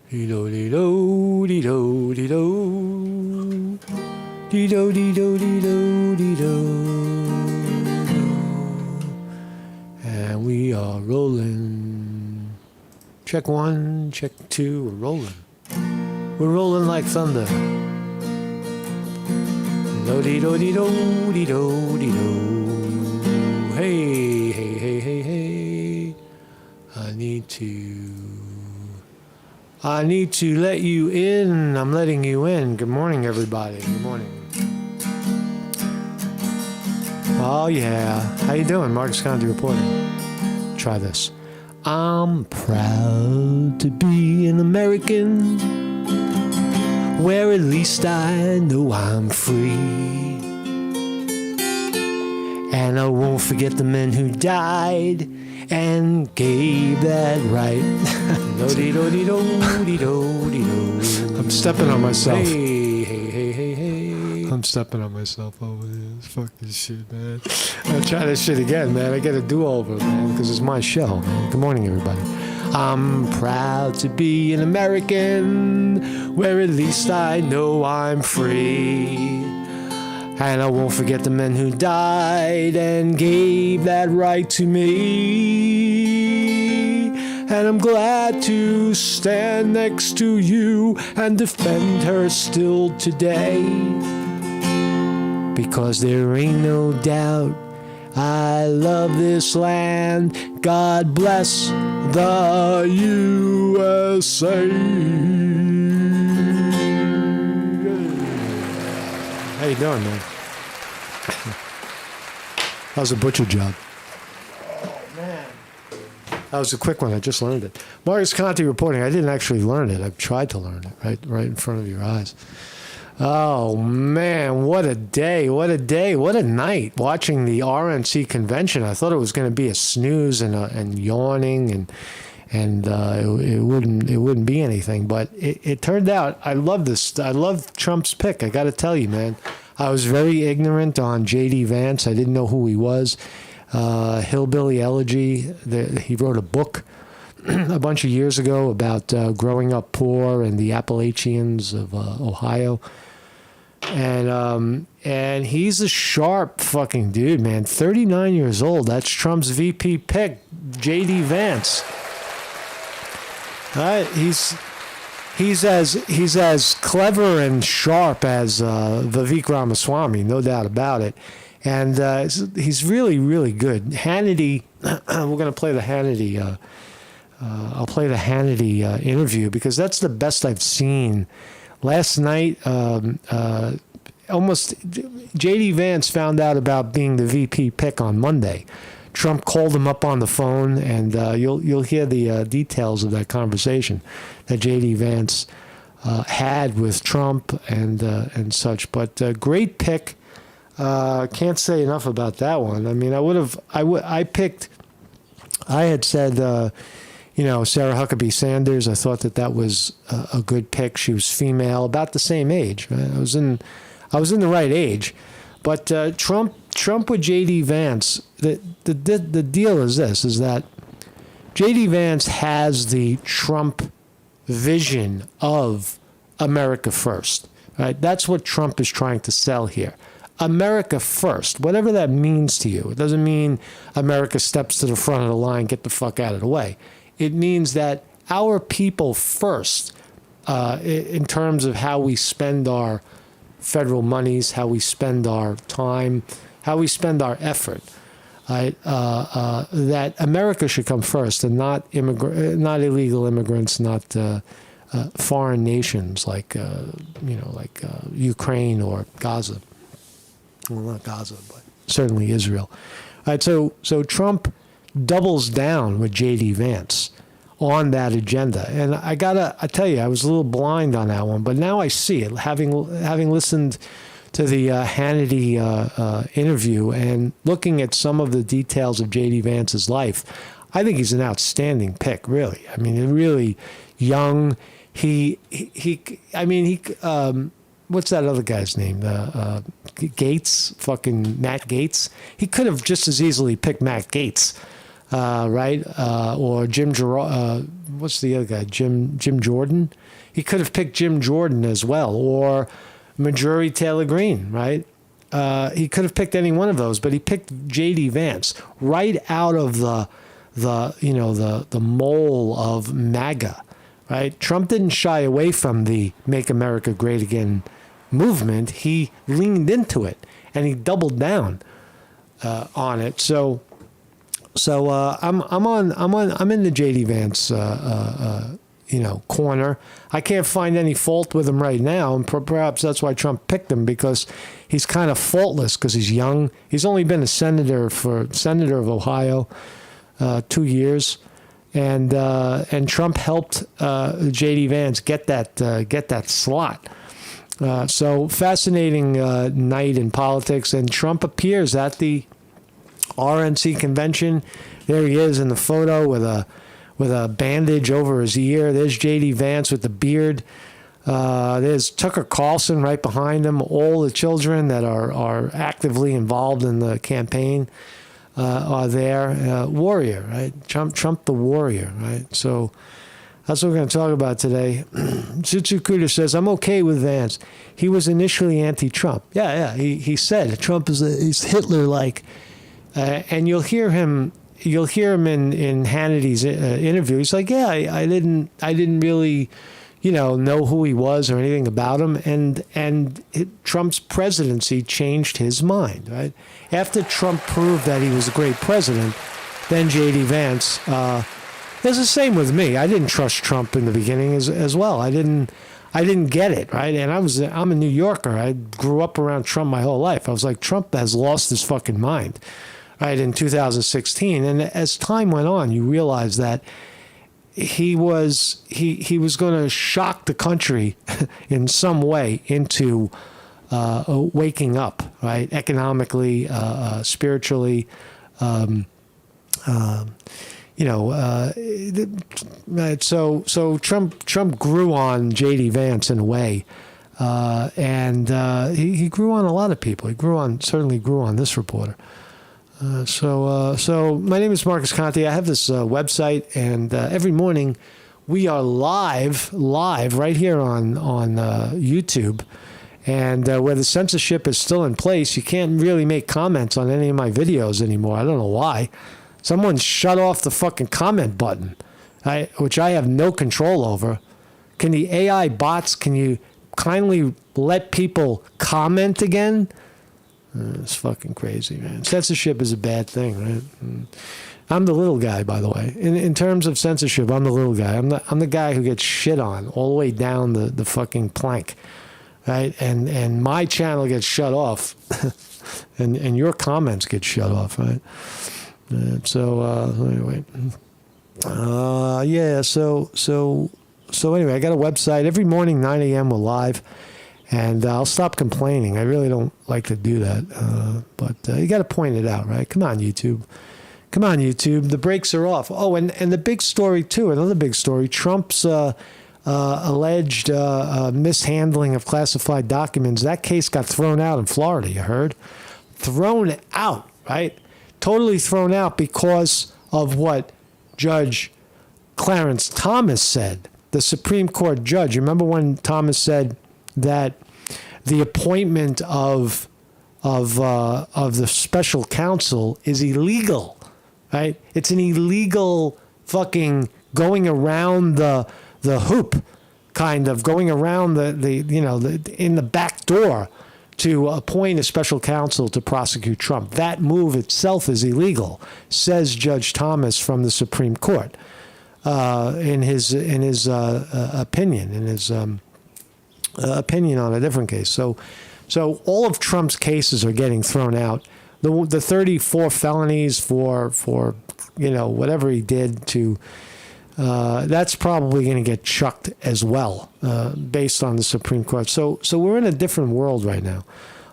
Dee-do, dee-do, dee-do, dee-do. Dee-do, dee-do, dee-do, dee-do. And we are rolling. Check one, check two, we're rolling. We're rolling like thunder. Dee-do, dee-do, dee-do. Hey, hey, hey, hey, hey. I need to let you in. I'm letting you in. Good morning, everybody. Good morning. Oh, yeah. How you doing? Marcus Conte reporting. Try this. I'm proud to be an American, where at least I know I'm free. And I won't forget the men who died and gave that right. I'm stepping on myself. Hey, hey, hey, hey, hey. I'm stepping on myself over this fucking shit, man. I'll try this shit again, man. I get a do-over, man, because it's my show, man. Good morning, everybody. I'm proud to be an American, where at least I know I'm free. And I won't forget the men who died and gave that right to me. And I'm glad to stand next to you and defend her still today. Because there ain't no doubt I love this land. God bless the USA. How you doing, man? How's the butcher job? Oh, man. That was a quick one. I just learned it. Marcus Conte reporting. I didn't actually learn it. I've tried to learn it right in front of your eyes. Oh, man. What a day. What a day. What a night watching the RNC convention. I thought it was going to be a snooze and yawning and it wouldn't be anything, but it turned out. I love this. I love Trump's pick. I got to tell you, man. I was very ignorant on J.D. Vance. I didn't know who he was. Hillbilly Elegy. He wrote a book a bunch of years ago about growing up poor in the Appalachians of Ohio, and he's a sharp fucking dude, man. 39 years old. That's Trump's VP pick, J.D. Vance. He's as clever and sharp as Vivek Ramaswamy, no doubt about it, and he's really, really good. Hannity, we're going to play the Hannity. I'll play the Hannity interview because that's the best I've seen. Last night, almost J.D. Vance found out about being the VP pick on Monday. Trump called him up on the phone, and you'll hear the details of that conversation that J.D. Vance had with Trump and such. But great pick. Can't say enough about that one. I mean, I had said, Sarah Huckabee Sanders. I thought that was a good pick. She was female, about the same age. Right? I was in the right age. But Trump with J.D. Vance, the deal is this, is that J.D. Vance has the Trump vision of America first. Right? That's what Trump is trying to sell here. America first, whatever that means to you. It doesn't mean America steps to the front of the line, get the fuck out of the way. It means that our people first, in terms of how we spend our federal monies, how we spend our time, how we spend our effort, right? That America should come first, and not illegal immigrants, not foreign nations like Ukraine or Gaza. Well, not Gaza, but certainly Israel. All right, so Trump doubles down with J.D. Vance on that agenda. And I tell you, I was a little blind on that one, but now I see it, having listened to the Hannity interview and looking at some of the details of J.D. Vance's life. I think he's an outstanding pick, really. I mean, really young. What's that other guy's name? Gates, fucking Matt Gates. He could have just as easily picked Matt Gates, right? Or Jim what's the other guy? Jim Jordan. He could have picked Jim Jordan as well, or Marjorie Taylor Greene, right? He could have picked any one of those, but he picked J.D. Vance right out of the mole of MAGA, right? Trump didn't shy away from the Make America Great Again movement. He leaned into it and he doubled down on it. So I'm in the J.D. Vance corner. I can't find any fault with him right now, and perhaps that's why Trump picked him, because he's kind of faultless because he's young. He's only been a senator of Ohio 2 years, and Trump helped J.D. Vance get that slot. So fascinating night in politics, and Trump appears at the RNC convention. There he is in the photo with a bandage over his ear. There's J.D. Vance with the beard. There's Tucker Carlson right behind him. All the children that are actively involved in the campaign are there. Warrior, right? Trump the warrior, right? So that's what we're going to talk about today. Zutsu Cooter says, I'm okay with Vance. He was initially anti-Trump. Yeah. He said Trump is Hitler-like. And you'll hear him in Hannity's interview. He's like, yeah, I didn't really, know who he was or anything about him. And Trump's presidency changed his mind, right? After Trump proved that he was a great president, then J.D. Vance, it's the same with me. I didn't trust Trump in the beginning as well. I didn't get it, right? And I'm a New Yorker. I grew up around Trump my whole life. I was like, Trump has lost his fucking mind. Right, in 2016, and as time went on, you realize that he was going to shock the country in some way into waking up, right, economically, spiritually, right. So Trump grew on J.D. Vance in a way, and he grew on a lot of people. He certainly grew on this reporter. So my name is Marcus Conte. I have this website, and every morning we are live right here on YouTube, and where the censorship is still in place, you can't really make comments on any of my videos anymore. I don't know why. Someone shut off the fucking comment button, which I have no control over. Can the AI bots, can you kindly let people comment again? It's fucking crazy, man. Censorship is a bad thing, right? I'm the little guy, by the way. In terms of censorship, I'm the little guy. I'm the guy who gets shit on all the way down the fucking plank, right? And my channel gets shut off, and your comments get shut off, right? Anyway, yeah. So anyway, I got a website. Every morning, 9 a.m. we're live. And I'll stop complaining. I really don't like to do that. But you got to point it out, right? Come on, YouTube. The brakes are off. Oh, and the big story, too, another big story, Trump's alleged mishandling of classified documents. That case got thrown out in Florida, you heard? Thrown out, right? Totally thrown out because of what Judge Clarence Thomas said, the Supreme Court judge. Remember when Thomas said that the appointment of the special counsel is illegal, right? It's an illegal fucking going around the hoop, kind of going around the in the back door to appoint a special counsel to prosecute Trump. That move itself is illegal, says Judge Thomas from the Supreme Court, in his opinion, opinion on a different case. So all of Trump's cases are getting thrown out. The 34 felonies for whatever he did to, that's probably going to get chucked as well, based on the Supreme Court. So we're in a different world right now.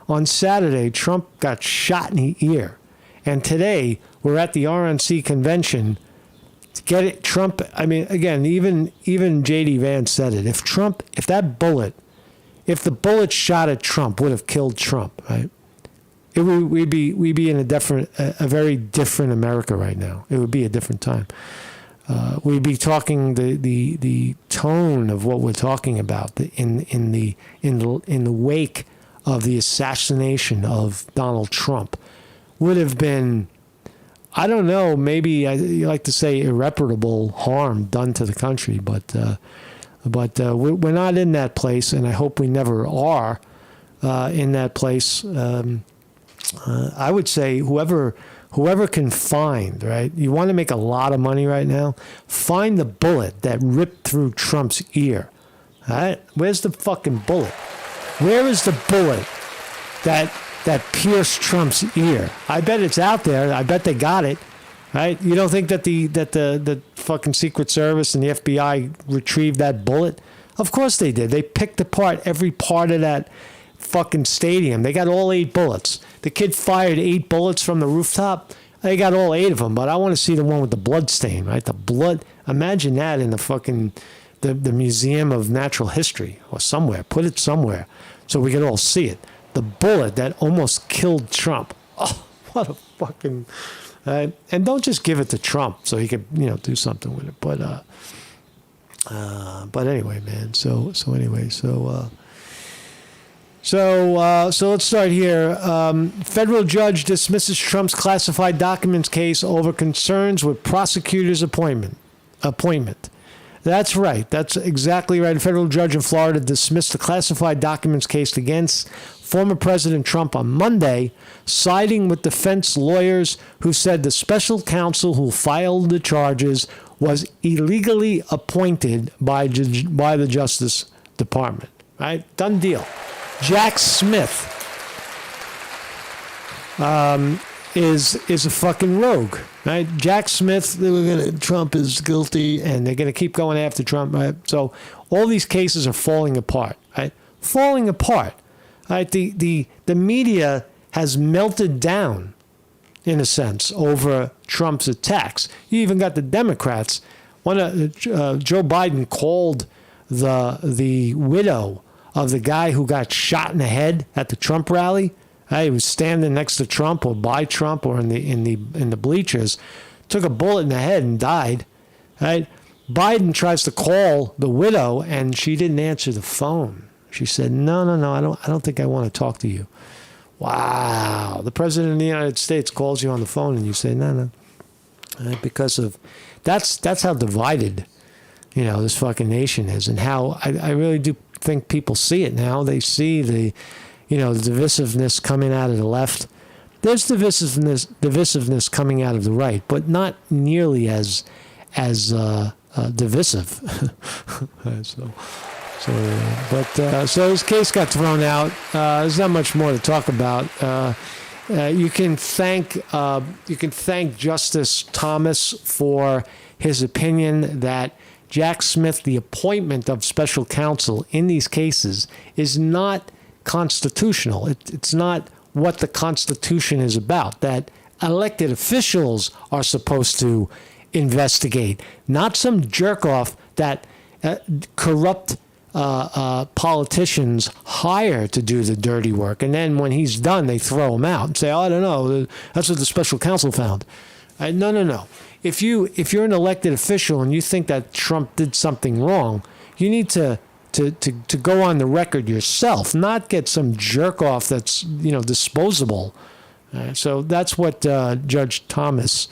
On Saturday, Trump got shot in the ear, and today we're at the RNC convention. Get it, Trump. I mean, again, even J.D. Vance said it. If the bullet shot at Trump would have killed Trump, right? We'd be in a very different America right now. It would be a different time. we'd be talking the tone of what we're talking about in the wake of the assassination of Donald Trump would have been, I don't know, maybe you like to say irreparable harm done to the country, but we're not in that place, and I hope we never are in that place. I would say whoever can find, right? You want to make a lot of money right now? Find the bullet that ripped through Trump's ear. All right? Where's the fucking bullet? Where is the bullet that pierced Trump's ear? I bet it's out there. I bet they got it. Right? You don't think that the fucking Secret Service and the FBI retrieved that bullet? Of course they did. They picked apart every part of that fucking stadium. They got all 8 bullets. The kid fired 8 bullets from the rooftop. They got all 8 of them, but I want to see the one with the blood stain, right? The blood. Imagine that in the fucking the Museum of Natural History or somewhere. Put it somewhere so we can all see it. The bullet that almost killed Trump. Oh, what a fucking... and don't just give it to Trump so he could, do something with it. But anyway, man. So let's start here. Federal judge dismisses Trump's classified documents case over concerns with prosecutor's appointment. That's right. That's exactly right. A federal judge in Florida dismissed the classified documents case against former President Trump on Monday, siding with defense lawyers who said the special counsel who filed the charges was illegally appointed by the Justice Department. Right? Done deal. Jack Smith is a fucking rogue, right? Jack Smith, Trump is guilty, and they're gonna keep going after Trump, right? So all these cases are falling apart, right? Falling apart, right? The media has melted down, in a sense, over Trump's attacks. You even got the Democrats. Joe Biden called the widow of the guy who got shot in the head at the Trump rally. He was standing next to Trump or by Trump or in the bleachers, took a bullet in the head and died. Right? Biden tries to call the widow and she didn't answer the phone. She said, "No, I don't think I want to talk to you." Wow. The president of the United States calls you on the phone and you say, no. Right? Because of that's how divided, this fucking nation is, and how I really do think people see it now. They see the divisiveness coming out of the left. There's divisiveness coming out of the right, but not nearly as divisive. So his case got thrown out. There's not much more to talk about. You can thank Justice Thomas for his opinion that Jack Smith, the appointment of special counsel in these cases, is not constitutional. It's not what the Constitution is about, that elected officials are supposed to investigate, not some jerk-off that corrupt politicians hire to do the dirty work. And then when he's done, they throw him out and say, I don't know, that's what the special counsel found. No. If you're an elected official and you think that Trump did something wrong, you need to go on the record yourself, not get some jerk off that's disposable. So that's what Judge Thomas,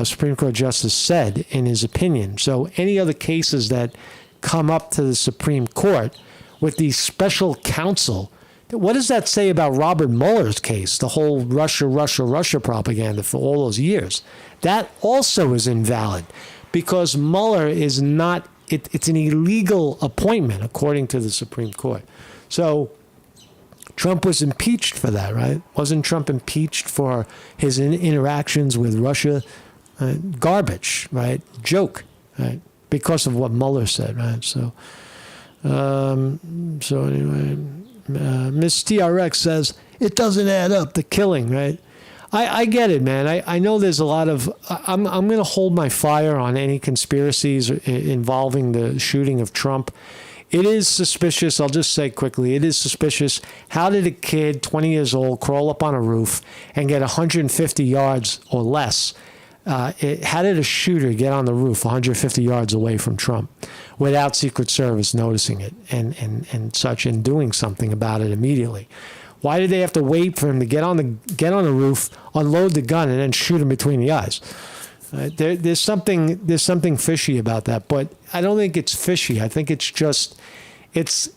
Supreme Court Justice, said in his opinion. So any other cases that come up to the Supreme Court with the special counsel, what does that say about Robert Mueller's case, the whole Russia propaganda for all those years? That also is invalid because Mueller is not, it's an illegal appointment according to the Supreme Court. So Trump was impeached for that, right? Wasn't Trump impeached for his interactions with Russia? Garbage, right? Joke, right? Because of what Mueller said, right? So anyway, Miss TRX says, it doesn't add up, the killing, right? I get it, man. I know there's a lot of... I'm going to hold my fire on any conspiracies involving the shooting of Trump. It is suspicious. I'll just say quickly, it is suspicious. How did a kid, 20 years old, crawl up on a roof and get 150 yards or less How did a shooter get on the roof 150 yards away from Trump without Secret Service noticing it and such and doing something about it immediately? Why did they have to wait for him to get on the roof, unload the gun, and then shoot him between the eyes? There's something fishy about that, but I don't think it's fishy. I think it's just it's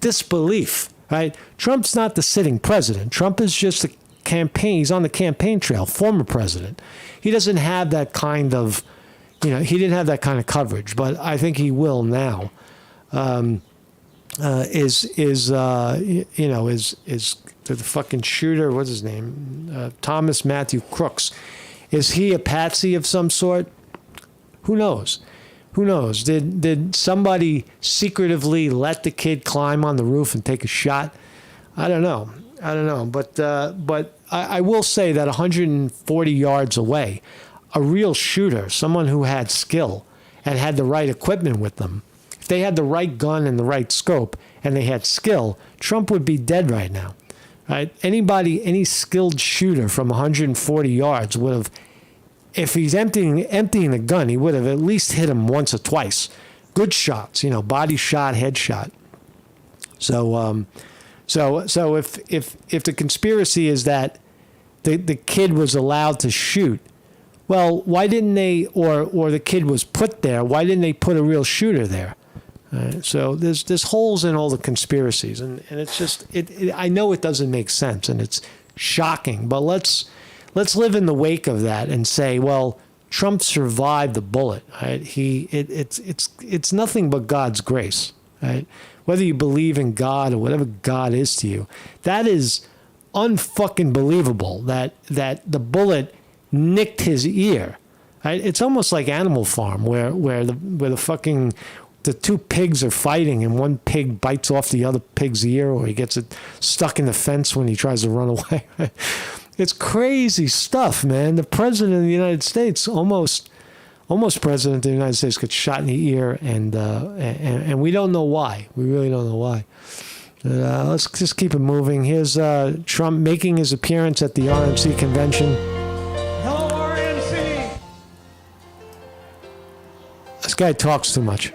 disbelief, right? Trump's not the sitting president. Trump is just a campaign. He's on the campaign trail, former president. He doesn't have that kind of, he didn't have that kind of coverage, but I think he will now. Is the fucking shooter? What's his name? Thomas Matthew Crooks. Is he a patsy of some sort? Who knows? Who knows? Did somebody secretively let the kid climb on the roof and take a shot? I don't know. But I will say that 140 yards away, a real shooter, someone who had skill and had the right equipment with them, if they had the right gun and the right scope and they had skill, Trump would be dead right now. Right? Any skilled shooter from 140 yards would have, if he's emptying the gun, he would have at least hit him once or twice. Good shots, body shot, head shot. So if the conspiracy is that the kid was allowed to shoot, well, why didn't they, or the kid was put there, why didn't they put a real shooter there? So there's holes in all the conspiracies, and it's just I know it doesn't make sense, and it's shocking. But let's live in the wake of that and say, well, Trump survived the bullet. Right? It's nothing but God's grace. Right? Whether you believe in God or whatever God is to you, that is unfucking believable. That the bullet nicked his ear. Right? It's almost like Animal Farm, where the two pigs are fighting and one pig bites off the other pig's ear, or he gets it stuck in the fence when he tries to run away. It's crazy stuff, man. The president of the United States, almost president of the United States, gets shot in the ear, and we don't know why. We really don't know why. Let's just keep it moving. Here's Trump making his appearance at the RNC convention. Hello, RNC. This guy talks too much.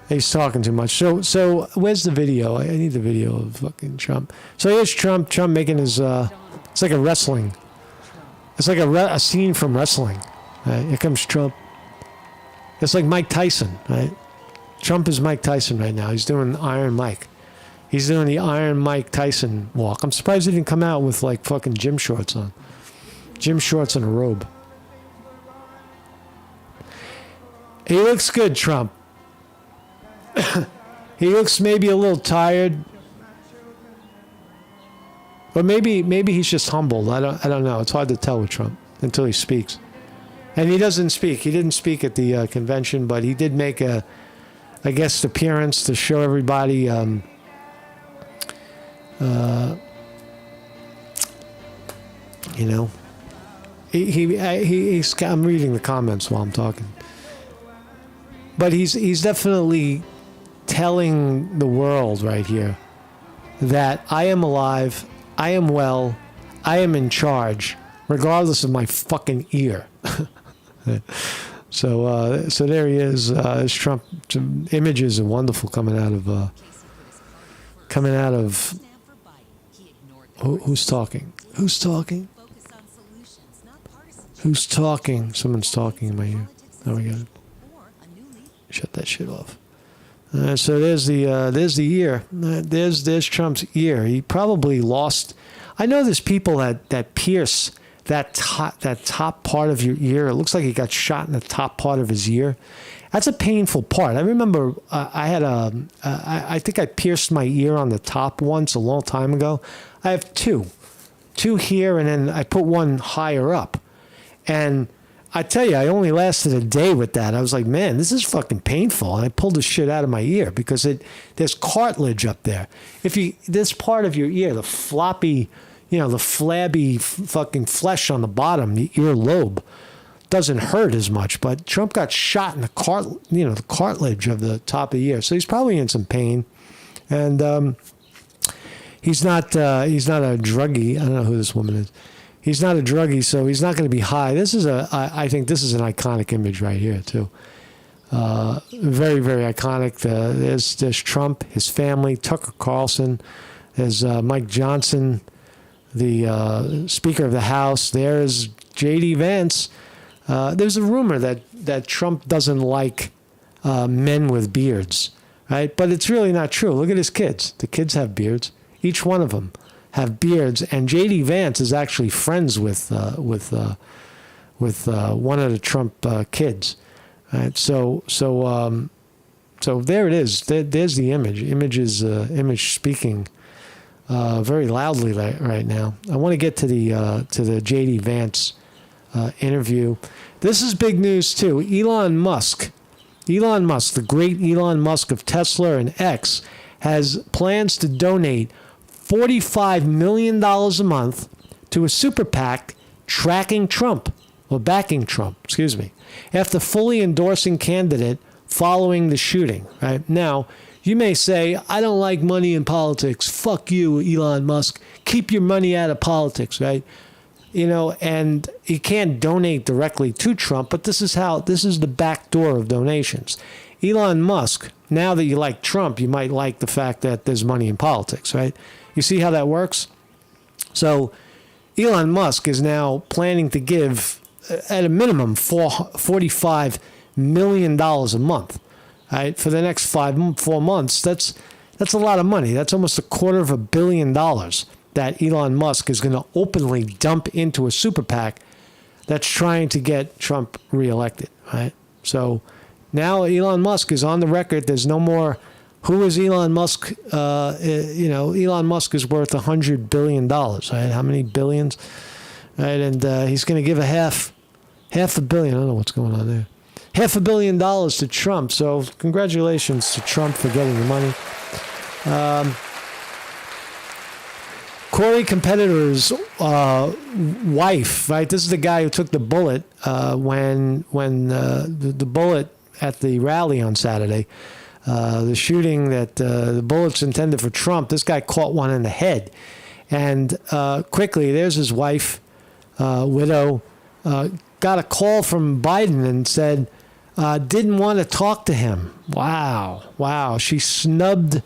He's talking too much. So where's the video? I need the video of fucking Trump. So here's Trump making his, it's like a wrestling. It's like a scene from wrestling. Right? Here comes Trump. It's like Mike Tyson, right? Trump is Mike Tyson right now. He's doing Iron Mike. He's doing the Iron Mike Tyson walk. I'm surprised he didn't come out with like fucking gym shorts on. Gym shorts and a robe. He looks good, Trump. He looks maybe a little tired, or maybe he's just humbled. I don't know. It's hard to tell with Trump until he speaks, and he doesn't speak. He didn't speak at the convention, but he did make a guest appearance to show everybody. He's. I'm reading the comments while I'm talking, but he's definitely telling the world right here that I am alive, I am well, I am in charge, regardless of my fucking ear. So there he is. This Trump. Some images are wonderful coming out of. Who's talking? Who's talking? Who's talking? Someone's talking in my ear. Oh, we got it. Shut that shit off. So there's the ear. There's Trump's ear. He probably lost. I know there's people that pierce that top part of your ear. It looks like he got shot in the top part of his ear. That's a painful part. I remember I think I pierced my ear on the top once a long time ago. I have two here, and then I put one higher up. And I tell you, I only lasted a day with that. I was like, man, this is fucking painful. And I pulled the shit out of my ear because there's cartilage up there. This part of your ear, the floppy, the flabby fucking flesh on the bottom, the ear lobe, doesn't hurt as much. But Trump got shot in the cartilage of the top of the ear. So he's probably in some pain. And he's not a druggie. I don't know who this woman is. He's not a druggie, so he's not going to be high. I think this is an iconic image right here too. Very, very iconic. There's Trump, his family, Tucker Carlson. There's Mike Johnson, the Speaker of the House. There's J.D. Vance. There's a rumor that Trump doesn't like men with beards, right? But it's really not true. Look at his kids. The kids have beards. Each one of them have beards, and J.D. Vance is actually friends with one of the Trump kids. Right? So there it is. There's the image. Image speaking very loudly right now. I want to get to the J.D. Vance interview. This is big news too. Elon Musk, the great Elon Musk of Tesla and X, has plans to donate $45 million a month to a super PAC backing Trump, after fully endorsing candidate following the shooting. Right now, you may say, I don't like money in politics. Fuck you, Elon Musk. Keep your money out of politics, right? And you can't donate directly to Trump, but this is the back door of donations. Elon Musk, now that you like Trump, you might like the fact that there's money in politics, right? You see how that works? So Elon Musk is now planning to give, at a minimum, $45 million a month, right? For the next 4 months. That's a lot of money. That's almost $250 million that Elon Musk is going to openly dump into a super PAC that's trying to get Trump reelected, right? So now Elon Musk is on the record. There's no more, who is Elon Musk? Elon Musk is worth $100 billion, right? How many billions? Right, and he's going to give half a billion. I don't know what's going on there. $500 million to Trump. So congratulations to Trump for getting the money. Corey competitor's wife, right? This is the guy who took the bullet when the bullet at the rally on Saturday. The shooting that the bullets intended for Trump. This guy caught one in the head, and quickly there's his wife, widow, got a call from Biden and said didn't want to talk to him. Wow. She snubbed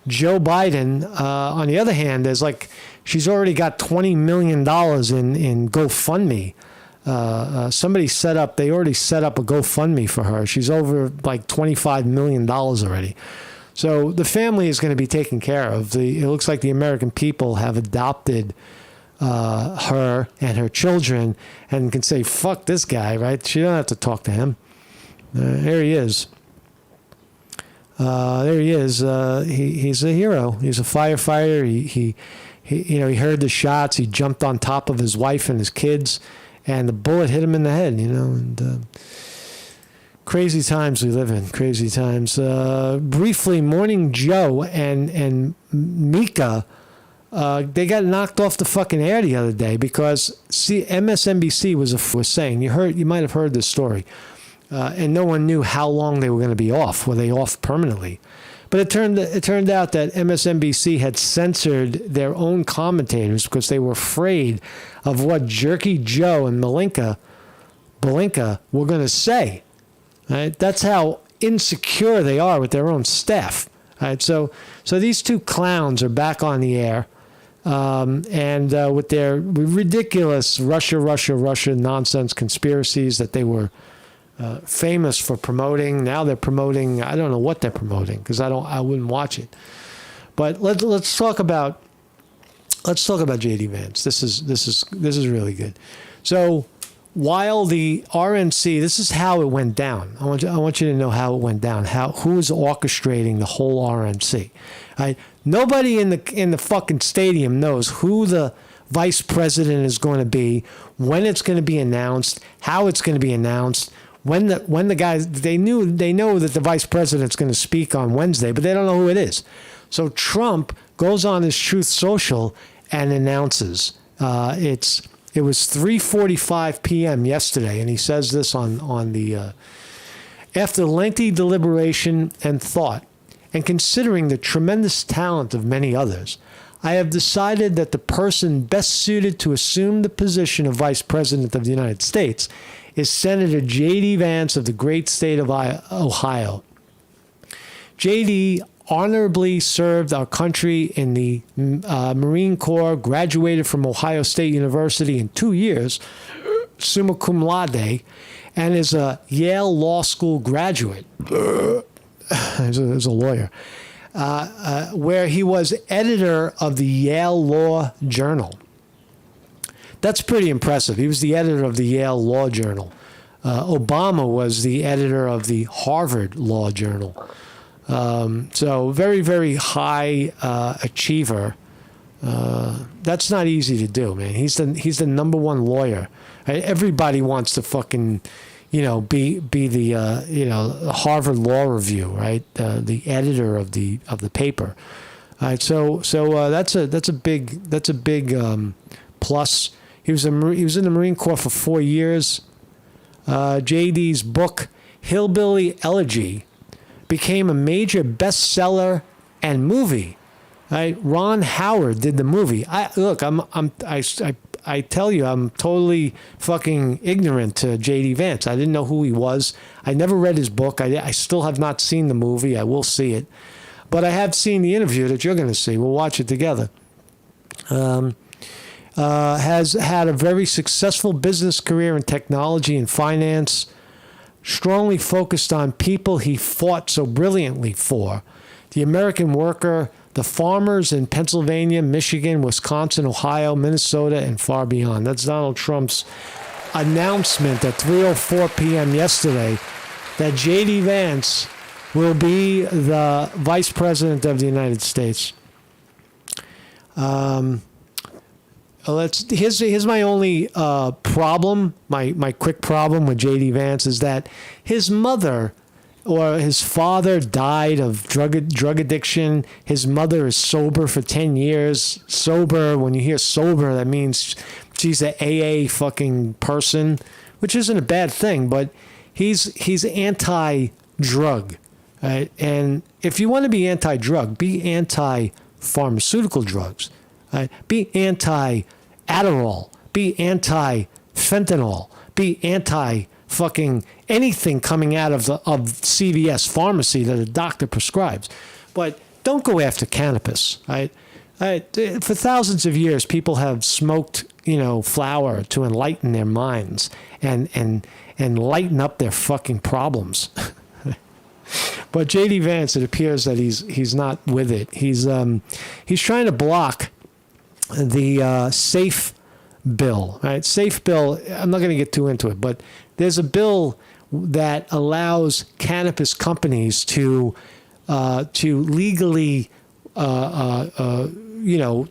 Joe Biden. On the other hand, there's she's already got $20 million in GoFundMe. They already set up a GoFundMe for her. She's over $25 million already. So the family is going to be taken care of. It looks like the American people have adopted her and her children and can say, fuck this guy, right? She don't have to talk to him. There he is. He's a hero. He's a firefighter. He heard the shots. He jumped on top of his wife and his kids, and the bullet hit him in the head. And crazy times we live in. Crazy times. Briefly, Morning Joe and Mika, they got knocked off the fucking air the other day because MSNBC was saying, you might have heard this story. And no one knew how long they were going to be off. Were they off permanently? But it turned out that MSNBC had censored their own commentators because they were afraid of what Jerky Joe and Belinka were going to say. Right? That's how insecure they are with their own staff. Right? So these two clowns are back on the air, and with their ridiculous Russia nonsense conspiracies that they were famous for promoting. Now they're promoting. I don't know what they're promoting because I wouldn't watch it. But let's talk about J.D. Vance. This is really good. So while the RNC, this is how it went down. I want you to know how it went down. Who was orchestrating the whole RNC? Right? Nobody in the fucking stadium knows who the vice president is going to be, when it's going to be announced, how it's going to be announced. When the guys, they know that the vice president's going to speak on Wednesday, but they don't know who it is. So Trump goes on his Truth Social and announces. It was 3:45 p.m. yesterday, and he says this on the after lengthy deliberation and thought, and considering the tremendous talent of many others, I have decided that the person best suited to assume the position of Vice President of the United States is Senator J.D. Vance of the great state of Ohio. J.D. honorably served our country in the Marine Corps, graduated from Ohio State University in 2 years, summa cum laude, and is a Yale Law School graduate. As a lawyer. Where he was editor of the Yale Law Journal. That's pretty impressive. He was the editor of the Yale Law Journal. Obama was the editor of the Harvard Law Journal. So very, very high achiever. That's not easy to do, man. He's the number one lawyer. Right? Everybody wants to fucking, be the Harvard Law Review, right? The editor of the paper. All right, so that's a big plus. He was in the Marine Corps for 4 years. JD's book Hillbilly Elegy became a major bestseller and movie. Right? Ron Howard did the movie. I tell you, I'm totally fucking ignorant to J.D. Vance. I didn't know who he was. I never read his book. I still have not seen the movie. I will see it. But I have seen the interview that you're going to see. We'll watch it together. Has had a very successful business career in technology and finance, strongly focused on people he fought so brilliantly for, the American worker, the farmers in Pennsylvania, Michigan, Wisconsin, Ohio, Minnesota, and far beyond. That's Donald Trump's announcement at 3:04 p.m. yesterday that J.D. Vance will be the Vice President of the United States. Here's my only problem, my quick problem with J.D. Vance is that his mother or his father died of drug addiction. His mother is sober for 10 years. Sober, when you hear sober, that means she's an AA fucking person, which isn't a bad thing, but he's anti-drug. Right? And if you want to be anti-drug, be anti-pharmaceutical drugs. Right? Be anti-Adderall. Be anti-fentanyl. Be anti-fucking anything coming out of CVS pharmacy that a doctor prescribes. But don't go after cannabis. Right? For thousands of years, people have smoked, flower to enlighten their minds and lighten up their fucking problems. But J.D. Vance, it appears that he's not with it. He's trying to block the SAFE bill. Right? SAFE bill. I'm not going to get too into it, but there's a bill that allows cannabis companies to legally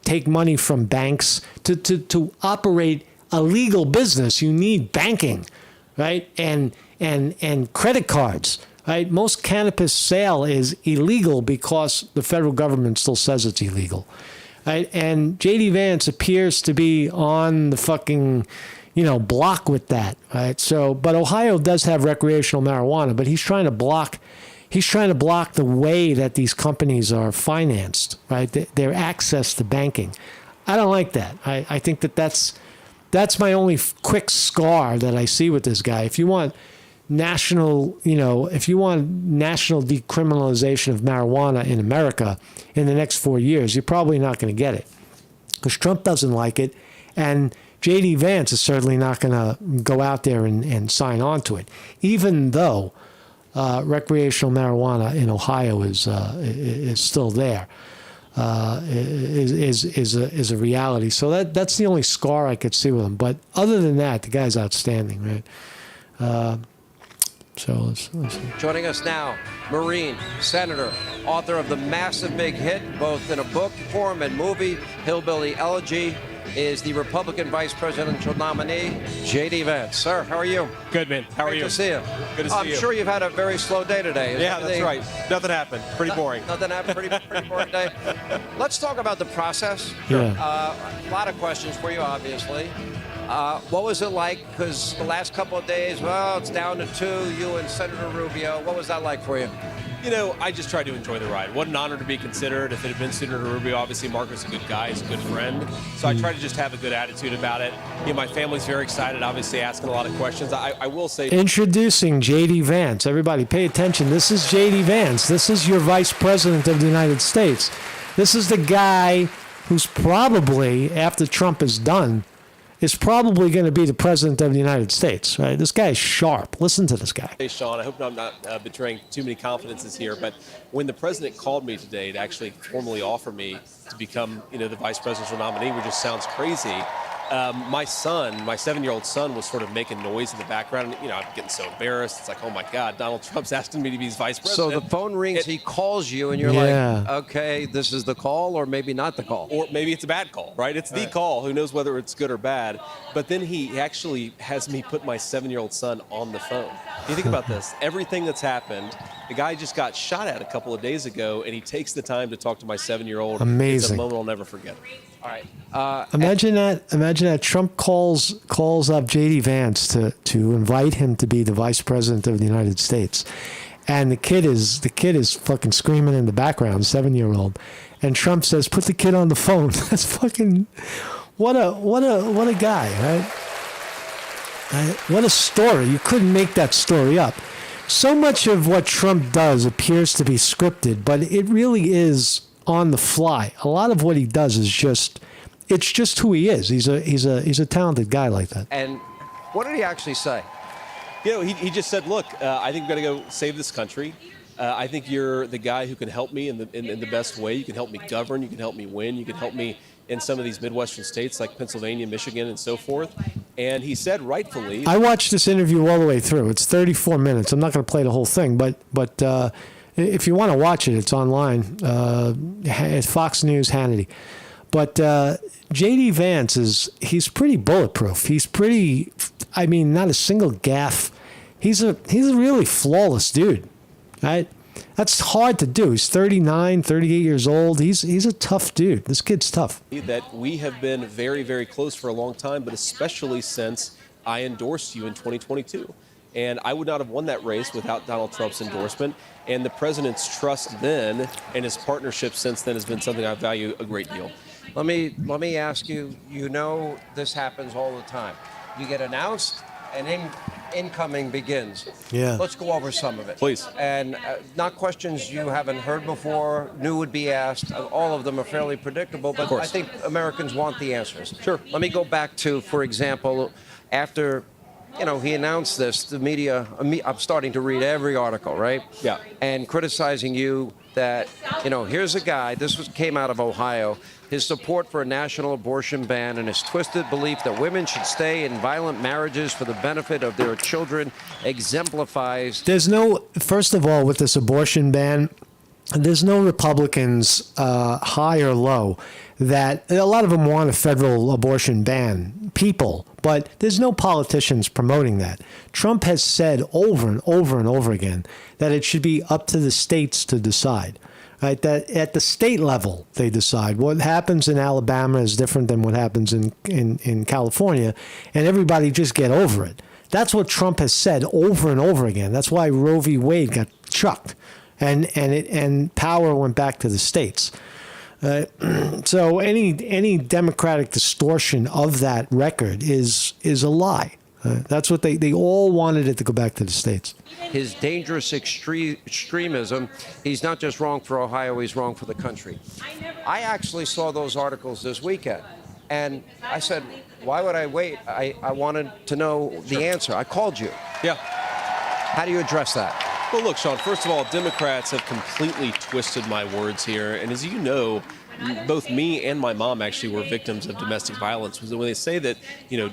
take money from banks to operate a legal business. You need banking, right? And credit cards. Right? Most cannabis sale is illegal because the federal government still says it's illegal. Right? And J.D. Vance appears to be on the fucking, block with that. Right? So, but Ohio does have recreational marijuana, but he's trying to block the way that these companies are financed. Right? Their access to banking. I don't like that. I think that's my only quick scar that I see with this guy. If you want national decriminalization of marijuana in America in the next 4 years, you're probably not going to get it because Trump doesn't like it, and J.D. Vance is certainly not going to go out there and sign on to it, even though recreational marijuana in Ohio is still there, is a reality. So that's the only scar I could see with him. But other than that, the guy's outstanding, right? So let's see. Joining us now, Marine, Senator, author of the massive big hit, both in a book form and movie, Hillbilly Elegy, is the Republican vice presidential nominee, J.D. Vance. Sir, how are you? Good, man. How are you? Good to see you. Good to see you. I'm sure you've had a very slow day today. Yeah, that's right. Nothing happened. Pretty boring. Nothing happened. Pretty boring day. Let's talk about the process. Sure. A lot of questions for you, obviously. What was it like? Because the last couple of days, well, it's down to two, you and Senator Rubio. What was that like for you? I just tried to enjoy the ride. What an honor to be considered. If it had been Senator Rubio, obviously Marco's a good guy, he's a good friend. So I try to just have a good attitude about it. My family's very excited, obviously asking a lot of questions. I will say... Introducing J.D. Vance. Everybody pay attention. This is J.D. Vance. This is your Vice President of the United States. This is the guy who's probably, after Trump is done, is probably going to be the President of the United States, right? This guy's sharp. Listen to this guy. Hey, Sean, I hope I'm not betraying too many confidences here, but when the president called me today to actually formally offer me to become, the vice presidential nominee, which just sounds crazy, my 7-year-old son was sort of making noise in the background. I'm getting so embarrassed. It's like, oh my God, Donald Trump's asking me to be his vice president. So the phone rings, he calls you, and you're like, okay, this is the call, or maybe not the call. Or maybe it's a bad call, right? It's the call. Who knows whether it's good or bad? But then he actually has me put my 7-year-old son on the phone. You think about this. Everything that's happened, the guy just got shot at a couple of days ago, and he takes the time to talk to my 7-year-old. Amazing. It's a moment I'll never forget. All right. Imagine that Trump calls up J.D. Vance to invite him to be the Vice President of the United States, and the kid is fucking screaming in the background, 7-year-old, and Trump says, "Put the kid on the phone." That's fucking what a guy, right? What a story. You couldn't make that story up. So much of what Trump does appears to be scripted, but it really is on the fly. A lot of what he does is it's just who he is. He's a talented guy like that. And what did he actually say? He just said, look, I think we've got to go save this country. I think you're the guy who can help me in the best way. You can help me govern. You can help me win. You can help me in some of these Midwestern states like Pennsylvania, Michigan, and so forth. And he said, rightfully... I watched this interview all the way through. It's 34 minutes. I'm not going to play the whole thing, but if you want to watch it, it's online. It's Fox News, Hannity. But J.D. Vance he's pretty bulletproof. He's pretty, not a single gaffe. He's a really flawless dude, right? That's hard to do. He's 39, 38 years old. He's a tough dude. This kid's tough. That we have been very, very close for a long time, but especially since I endorsed you in 2022. And I would not have won that race without Donald Trump's endorsement. And the president's trust then and his partnership since then has been something I value a great deal. Let me ask you, this happens all the time. You get announced, and incoming begins. Yeah. Let's go over some of it. Please. And not questions you haven't heard before, knew would be asked. All of them are fairly predictable, but I think Americans want the answers. Sure. Let me go back to, for example, after... he announced this, the media, I'm starting to read every article, right? Yeah. And criticizing you that, here's a guy, came out of Ohio, his support for a national abortion ban and his twisted belief that women should stay in violent marriages for the benefit of their children exemplifies. First of all, with this abortion ban, there's no Republicans, high or low, that a lot of them want a federal abortion ban, but there's no politicians promoting that. Trump has said over and over and over again that it should be up to the states to decide, right? That at the state level, they decide. What happens in Alabama is different than what happens in California, and everybody just get over it. That's what Trump has said over and over again. That's why Roe v. Wade got chucked, and power went back to the states. So any Democratic distortion of that record is a lie. That's what they all wanted it to go back to the states. His dangerous extremism, he's not just wrong for Ohio, he's wrong for the country. I actually saw those articles this weekend, and I said, why would I wait? I wanted to know the answer. I called you. Yeah. How do you address that? Well, look, Sean, first of all, Democrats have completely twisted my words here. And as you know, both me and my mom actually were victims of domestic violence. When they say that,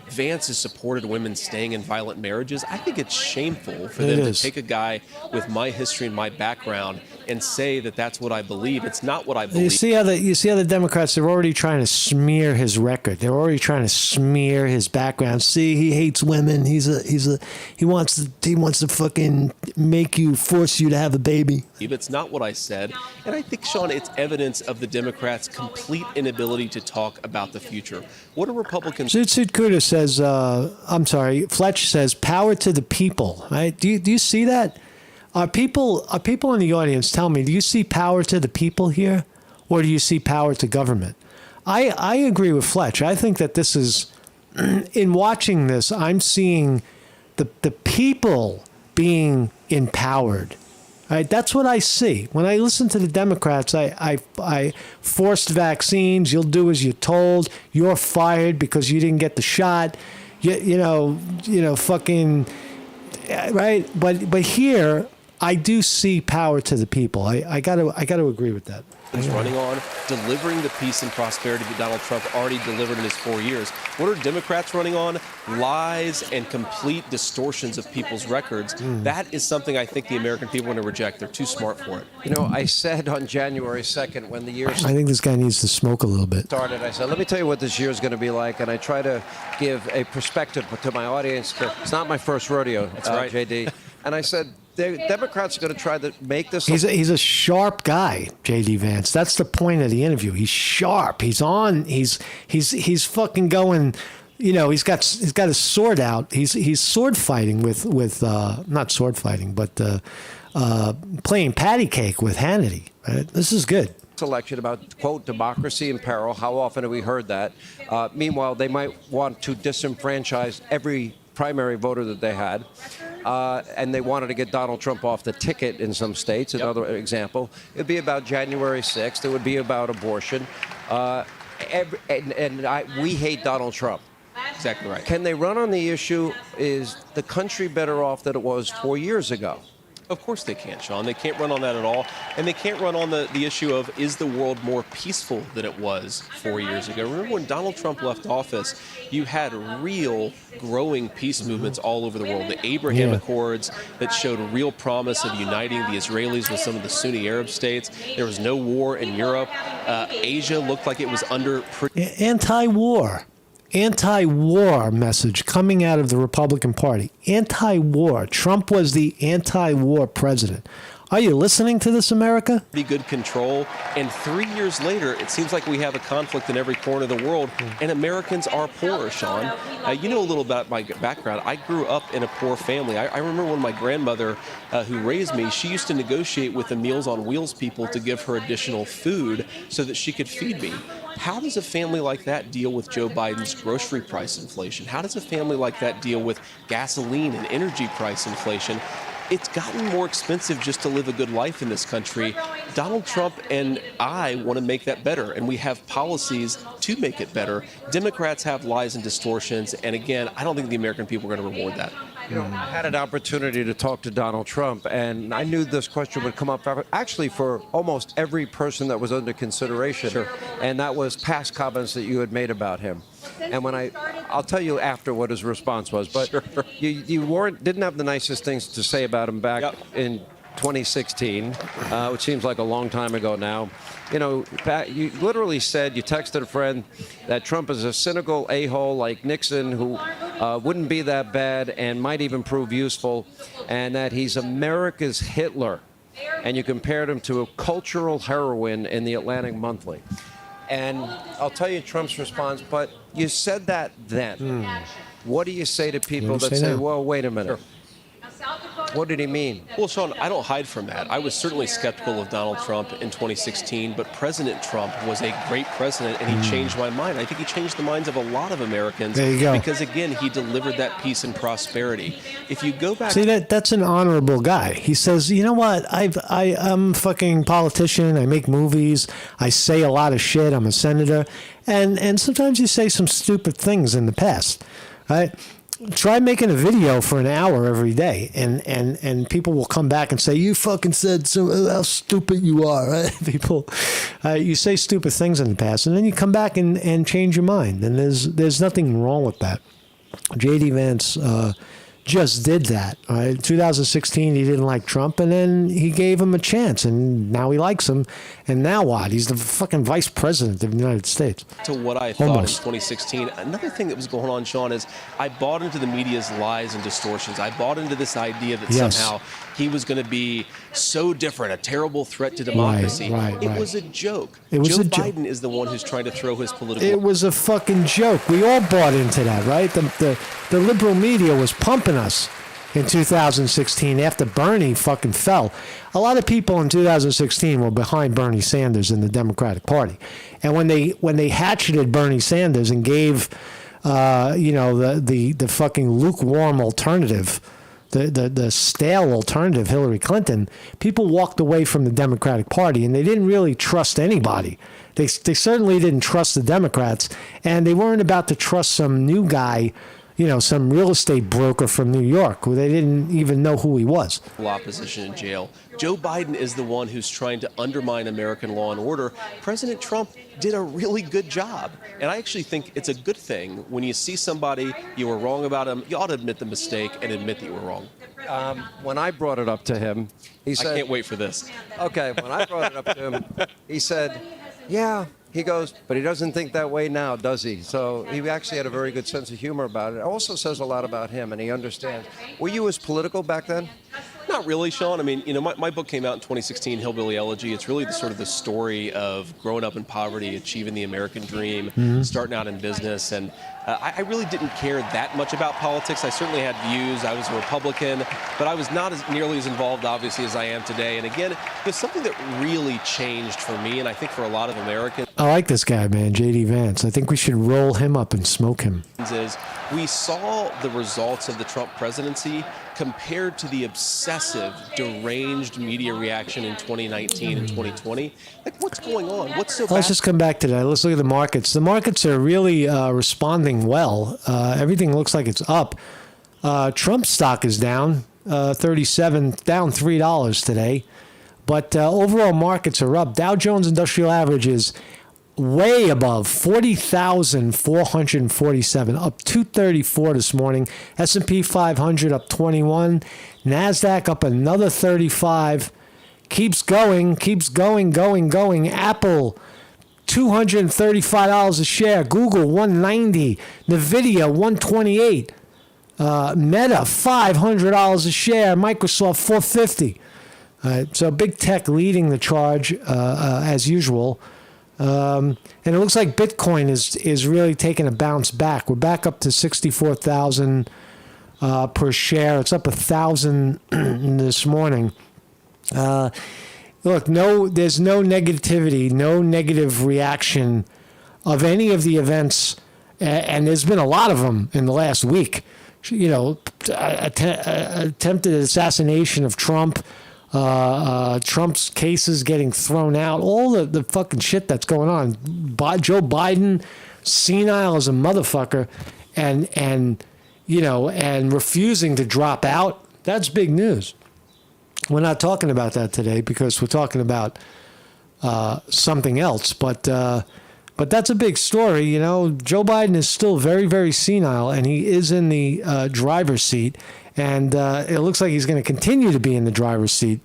Vance has supported women staying in violent marriages, I think it's shameful for them to take a guy with my history and my background and say that that's what I believe. It's not what I believe. You see how the Democrats, they're already trying to smear his record. They're already trying to smear his background. See, he hates women. He wants to fucking force you to have a baby. It's not what I said. And I think, Sean, it's evidence of the Democrats' complete inability to talk about the future. What are Republicans... Zoot Kuda says, Fletch says, power to the people. Right? Do you see that? Are people in the audience, tell me, do you see power to the people here, or do you see power to government? I agree with Fletch. I think that this is, in watching this, I'm seeing the people being empowered. Right? That's what I see. When I listen to the Democrats, I forced vaccines, you'll do as you're told, you're fired because you didn't get the shot, you know, fucking, right? But here, I do see power to the people. I gotta agree with that. He's running on delivering the peace and prosperity that Donald Trump already delivered in his 4 years. What are Democrats running on? Lies and complete distortions of people's records. That is something I think the American people are going to reject. They're too smart for it. You know, I said on January 2nd when the year I think this guy needs to smoke a little bit. started, I said, let me tell you what this year is going to be like. And I try to give a perspective to my audience. It's not my first rodeo, That's right. JD. And I said, the Democrats are going to try to make this. He's a sharp guy, J.D. Vance. That's the point of the interview. He's sharp. He's on. He's fucking going. You know, he's got his sword out. He's sword fighting with not sword fighting, but playing patty cake with Hannity. Right? This is good. Election about, quote, democracy in peril. How often have we heard that? Meanwhile, they might want to disenfranchise every primary voter that they had. And they wanted to get Donald Trump off the ticket in some states. Another example, it would be about January 6th. It would be about abortion. We hate Donald Trump. Exactly right. Can they run on the issue, is the country better off than it was 4 years ago? Of course they can't, Sean. They can't run on that at all. And they can't run on the issue of, is the world more peaceful than it was 4 years ago? Remember when Donald Trump left office, you had real growing peace movements all over the world. The Abraham Accords that showed a real promise of uniting the Israelis with some of the Sunni Arab states. There was no war in Europe. Asia looked like it was under... Anti-war message coming out of the Republican Party. Anti-war. Trump was the anti-war president. Are you listening to this, America? Pretty good control. And 3 years later, it seems like we have a conflict in every corner of the world, and Americans are poorer, Sean. You know a little about my background. I grew up in a poor family. I remember when my grandmother, who raised me, she used to negotiate with the Meals on Wheels people to give her additional food so that she could feed me. How does a family like that deal with Joe Biden's grocery price inflation? How does a family like that deal with gasoline and energy price inflation? It's gotten more expensive just to live a good life in this country. Donald Trump and I want to make that better, and we have policies to make it better. Democrats have lies and distortions, and again, I don't think the American people are going to reward that. You know, I had an opportunity to talk to Donald Trump, and I knew this question would come up actually for almost every person that was under consideration. Sure. And that was past comments that you had made about him. And when I'll tell you after what his response was, but Sure. you didn't have the nicest things to say about him back in 2016, which seems like a long time ago now. You know, you literally said, you texted a friend that Trump is a cynical a-hole like Nixon who wouldn't be that bad and might even prove useful, and that he's America's Hitler. And you compared him to a cultural heroine in the Atlantic Monthly. And I'll tell you Trump's response, but you said that then. What do you say to people that say, well, wait a minute. Sure. What did he mean? Well, Sean, I don't hide from that. I was certainly skeptical of Donald Trump in 2016, but President Trump was a great president, and he changed my mind. I think he changed the minds of a lot of Americans. There you go. Because, again, he delivered that peace and prosperity. If you go back... See, that's an honorable guy. He says, you know what, I'm a fucking politician, I make movies, I say a lot of shit, I'm a senator, and sometimes you say some stupid things in the past, right? Try making a video for an hour every day, and people will come back and say, you fucking said so, how stupid you are, right? People, you say stupid things in the past, and then you come back and change your mind, and there's nothing wrong with that. J.D. Vance just did that. Right? 2016, he didn't like Trump, and then he gave him a chance, and now he likes him. And now what? He's the fucking vice president of the United States. To what I thought in 2016. Another thing that was going on, Sean, is I bought into the media's lies and distortions. I bought into this idea that somehow he was going to be so different, a terrible threat to democracy. It was a joke. Joe Biden is the one who's trying to throw his political... It was a fucking joke. We all bought into that, right? The liberal media was pumping us. in 2016 after Bernie fucking fell. A lot of people in 2016 were behind Bernie Sanders in the Democratic Party. And when they hatcheted Bernie Sanders and gave the fucking lukewarm alternative, the stale alternative, Hillary Clinton, people walked away from the Democratic Party, and they didn't really trust anybody. They certainly didn't trust the Democrats, and they weren't about to trust some new guy, some real estate broker from New York who they didn't even know who he was. Opposition in jail. Joe Biden is the one who's trying to undermine American law and order. President Trump did a really good job. And I actually think it's a good thing when you see somebody, you were wrong about him, you ought to admit the mistake and admit that you were wrong. When I brought it up to him, he said... I can't wait for this. Okay, when I brought it up to him, he said, yeah. He goes, but he doesn't think that way now, does he? So he actually had a very good sense of humor about it. It also says a lot about him, and he understands. Were you as political back then? Not really, Sean. I mean, my book came out in 2016, Hillbilly Elegy. It's really the story of growing up in poverty, achieving the American dream, starting out in business. And I really didn't care that much about politics. I certainly had views. I was a Republican, but I was not nearly as involved, obviously, as I am today. And again, there's something that really changed for me, and I think for a lot of Americans. I like this guy, man, J.D. Vance. I think we should roll him up and smoke him. Is we saw the results of the Trump presidency compared to the obsessive, deranged media reaction in 2019 and 2020. Like, what's going on? What's so bad? Let's just come back to that. Let's look at the markets. The markets are really responding well. Everything looks like it's up. Trump stock is down 37, down $3 today. But overall markets are up. Dow Jones Industrial Average is way above 40,447, up 234 this morning. S&P 500 up 21. NASDAQ up another 35. Keeps going. Apple, $235 a share. Google, $190. NVIDIA, $128. Meta, $500 a share. Microsoft, $450. So big tech leading the charge as usual. And it looks like Bitcoin is really taking a bounce back. We're back up to 64,000 per share. It's up 1,000 this morning. Look, there's no negativity, no negative reaction of any of the events, and there's been a lot of them in the last week. Attempted assassination of Trump. Trump's cases getting thrown out, all the fucking shit that's going on. Joe Biden, senile as a motherfucker, and refusing to drop out. That's big news. We're not talking about that today because we're talking about something else. But that's a big story. Joe Biden is still very, very senile, and he is in the driver's seat. And it looks like he's going to continue to be in the driver's seat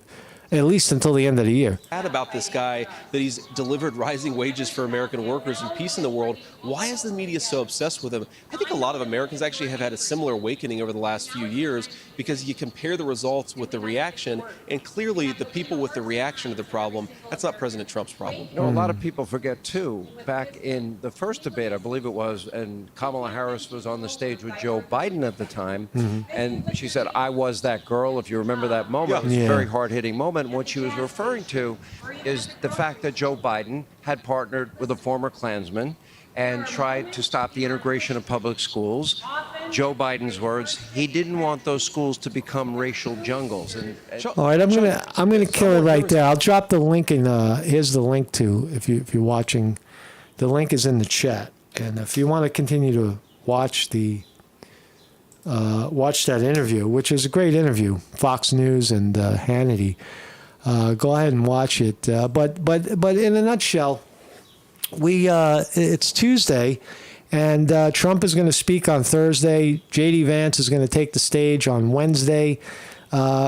at least until the end of the year. About this guy, that he's delivered rising wages for American workers and peace in the world. Why is the media so obsessed with him? I think a lot of Americans actually have had a similar awakening over the last few years because you compare the results with the reaction, and clearly the people with the reaction to the problem, that's not President Trump's problem. A lot of people forget, too, back in the first debate, I believe it was, and Kamala Harris was on the stage with Joe Biden at the time, and she said, I was that girl, if you remember that moment. It was a very hard-hitting moment. What she was referring to is the fact that Joe Biden had partnered with a former Klansman and tried to stop the integration of public schools. Joe Biden's words, he didn't want those schools to become racial jungles. All right, I'm gonna kill it right there. I'll drop the link in. Here's the link to if you're watching. The link is in the chat, and if you want to continue to watch that interview, which is a great interview, Fox News and Hannity. Go ahead and watch it. But in a nutshell, it's Tuesday, and Trump is going to speak on Thursday. J.D. Vance is going to take the stage on Wednesday.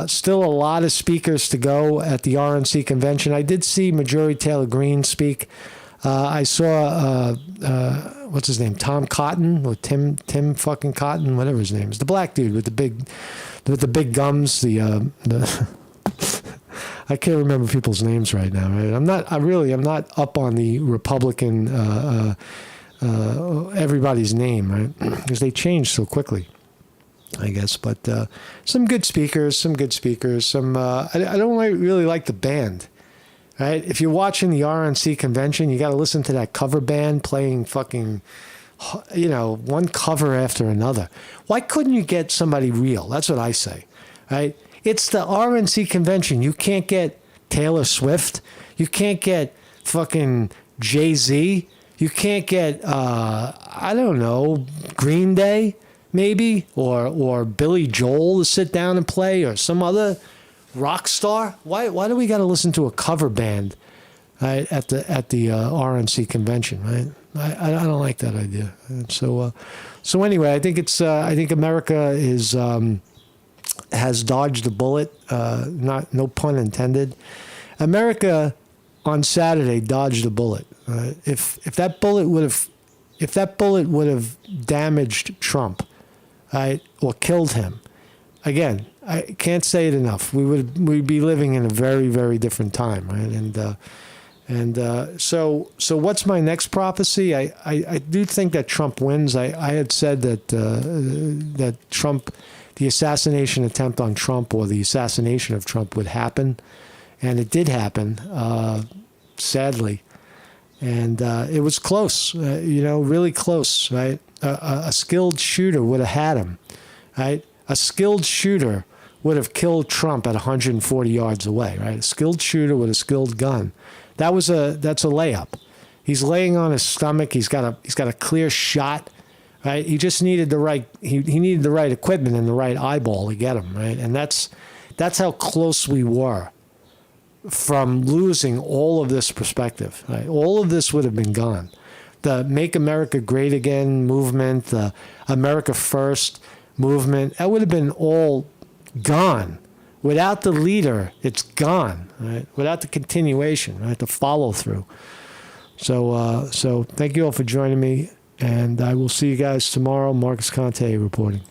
Still a lot of speakers to go at the RNC convention. I did see Marjorie Taylor Greene speak. I saw what's his name, Tom Cotton or Tim fucking Cotton, whatever his name is, the black dude with the big gums. I can't remember people's names right now. Right? I'm not up on the Republican everybody's name, right? Because they change so quickly. I guess. But some good speakers. Some I don't really like the band. Right? If you're watching the RNC convention, you got to listen to that cover band playing fucking, one cover after another. Why couldn't you get somebody real? That's what I say. Right? It's the RNC convention. You can't get Taylor Swift. You can't get fucking Jay-Z. You can't get, I don't know, Green Day, maybe, or Billy Joel to sit down and play, or some other rock star. Why do we got to listen to a cover band, right, at the RNC convention, right? I don't like that idea. And so anyway, I think America has dodged a bullet. No pun intended. America on Saturday dodged a bullet. If that bullet would have damaged Trump, right, or killed him, again, I can't say it enough. We'd be living in a very, very different time, right? So what's my next prophecy? I do think that Trump wins. I had said that Trump, the assassination attempt on Trump, or the assassination of Trump, would happen, and it did happen, sadly, and it was close, really close, right? A skilled shooter would have had him, right? A skilled shooter would have killed Trump at 140 yards away, right? A skilled shooter with a skilled gun. That's a layup. He's laying on his stomach. He's got a clear shot, right? He just needed the right he needed the right equipment and the right eyeball to get him, right? And that's how close we were from losing all of this perspective, right? All of this would have been gone. The Make America Great Again movement, the America First movement, that would have been all gone. Without the leader, it's gone, right? Without the continuation, right? The follow through. So thank you all for joining me, and I will see you guys tomorrow. Marcus Conte reporting.